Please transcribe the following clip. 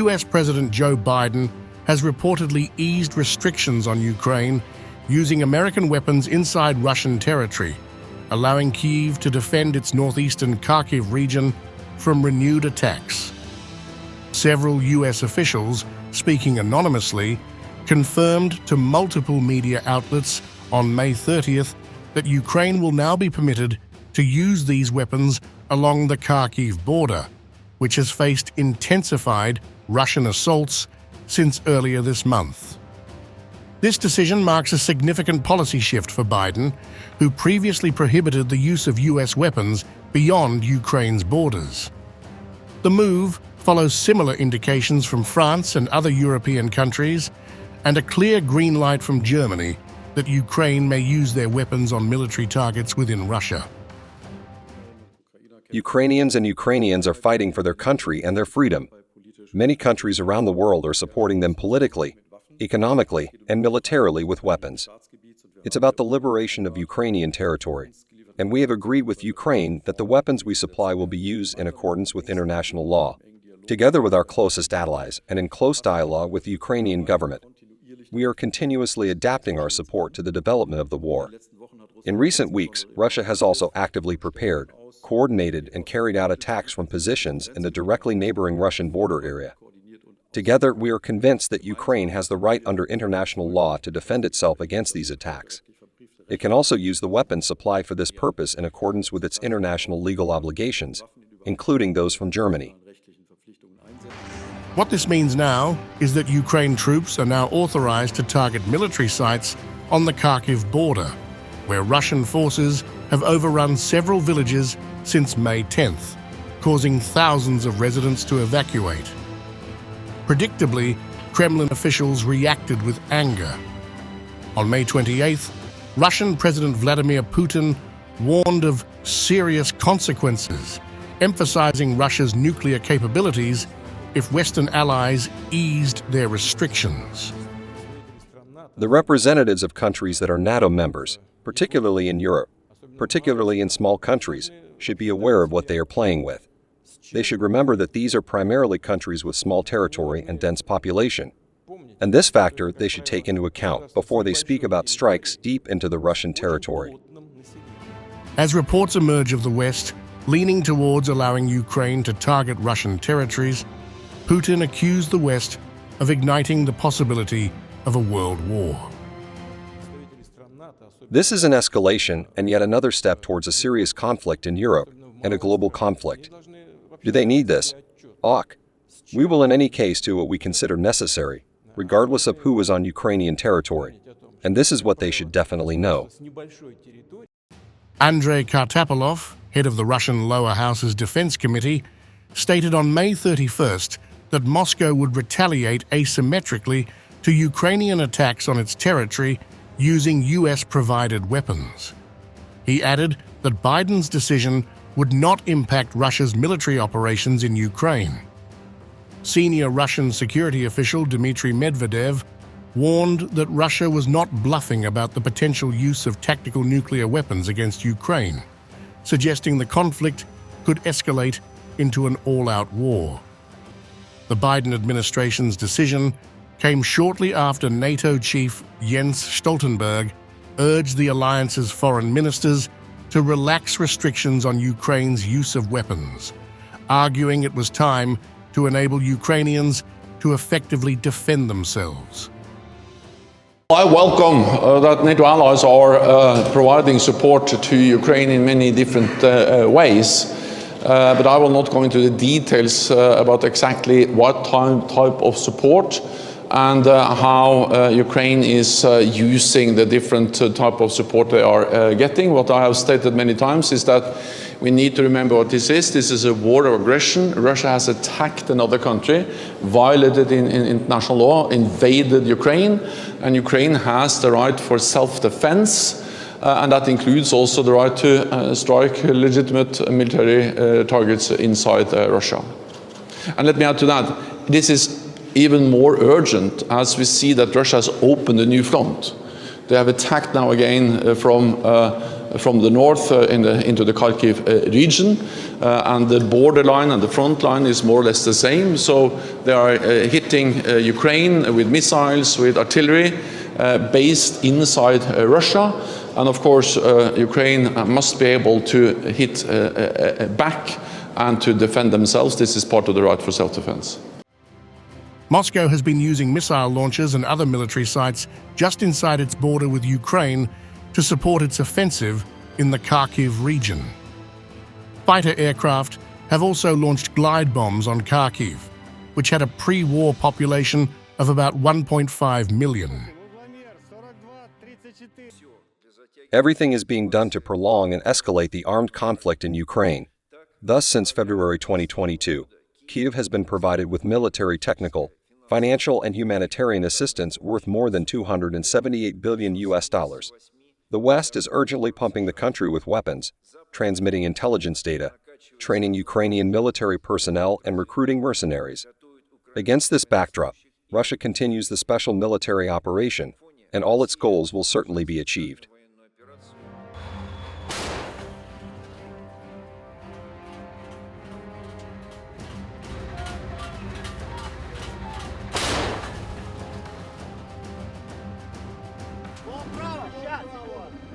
US President Joe Biden has reportedly eased restrictions on Ukraine using American weapons inside Russian territory, allowing Kyiv to defend its northeastern Kharkiv region from renewed attacks. Several US officials, speaking anonymously, confirmed to multiple media outlets on May 30th that Ukraine will now be permitted to use these weapons along the Kharkiv border, which has faced intensified Russian assaults since earlier this month. This decision marks a significant policy shift for Biden, who previously prohibited the use of US weapons beyond Ukraine's borders. The move follows similar indications from France and other European countries, and a clear green light from Germany that Ukraine may use their weapons on military targets within Russia. Ukrainians are fighting for their country and their freedom. Many countries around the world are supporting them politically, economically, and militarily with weapons. It's about the liberation of Ukrainian territory, and we have agreed with Ukraine that the weapons we supply will be used in accordance with international law, together with our closest allies and in close dialogue with the Ukrainian government. We are continuously adapting our support to the development of the war. In recent weeks, Russia has also actively prepared, coordinated, and carried out attacks from positions in the directly neighboring Russian border area. Together, we are convinced that Ukraine has the right under international law to defend itself against these attacks. It can also use the weapons supplied for this purpose in accordance with its international legal obligations, including those from Germany. What this means now is that Ukraine troops are now authorized to target military sites on the Kharkiv border, where Russian forces have overrun several villages since May 10th, causing thousands of residents to evacuate. Predictably, Kremlin officials reacted with anger. On May 28th, Russian President Vladimir Putin warned of serious consequences, emphasizing Russia's nuclear capabilities if Western allies eased their restrictions. The representatives of countries that are NATO members, particularly in Europe, particularly in small countries, should be aware of what they are playing with. They should remember that these are primarily countries with small territory and dense population. And this factor they should take into account before they speak about strikes deep into the Russian territory. As reports emerge of the West leaning towards allowing Ukraine to target Russian territories, Putin accused the West of igniting the possibility of a world war. This is an escalation and yet another step towards a serious conflict in Europe and a global conflict. Do they need this? We will in any case do what we consider necessary, regardless of who is on Ukrainian territory. And this is what they should definitely know. Andrei Kartapolov, head of the Russian Lower House's Defense Committee, stated on May 31st that Moscow would retaliate asymmetrically to Ukrainian attacks on its territory using US-provided weapons. He added that Biden's decision would not impact Russia's military operations in Ukraine. Senior Russian security official Dmitry Medvedev warned that Russia was not bluffing about the potential use of tactical nuclear weapons against Ukraine, suggesting the conflict could escalate into an all-out war. The Biden administration's decision came shortly after NATO chief Jens Stoltenberg urged the alliance's foreign ministers to relax restrictions on Ukraine's use of weapons, arguing it was time to enable Ukrainians to effectively defend themselves. I welcome that NATO allies are providing support to Ukraine in many different ways. But I will not go into the details about exactly what type of support and how Ukraine is using the different type of support they are getting. What I have stated many times is that we need to remember what this is. This is a war of aggression. Russia has attacked another country, violated international law, invaded Ukraine, and Ukraine has the right for self-defense. And that includes also the right to strike legitimate military targets inside Russia. And let me add to that, this is even more urgent as we see that Russia has opened a new front. They have attacked now again from from the north into the Kharkiv region, and the borderline and the front line is more or less the same. So they are hitting Ukraine with missiles, with artillery, based inside Russia. And of course, Ukraine must be able to hit back and to defend themselves. This is part of the right for self-defense. Moscow has been using missile launchers and other military sites just inside its border with Ukraine to support its offensive in the Kharkiv region. Fighter aircraft have also launched glide bombs on Kharkiv, which had a pre-war population of about 1.5 million. Everything is being done to prolong and escalate the armed conflict in Ukraine. Thus, since February 2022, Kyiv has been provided with military, technical, financial, and humanitarian assistance worth more than $278 billion. The West is urgently pumping the country with weapons, transmitting intelligence data, training Ukrainian military personnel, and recruiting mercenaries. Against this backdrop, Russia continues the special military operation, and all its goals will certainly be achieved. Право, сейчас.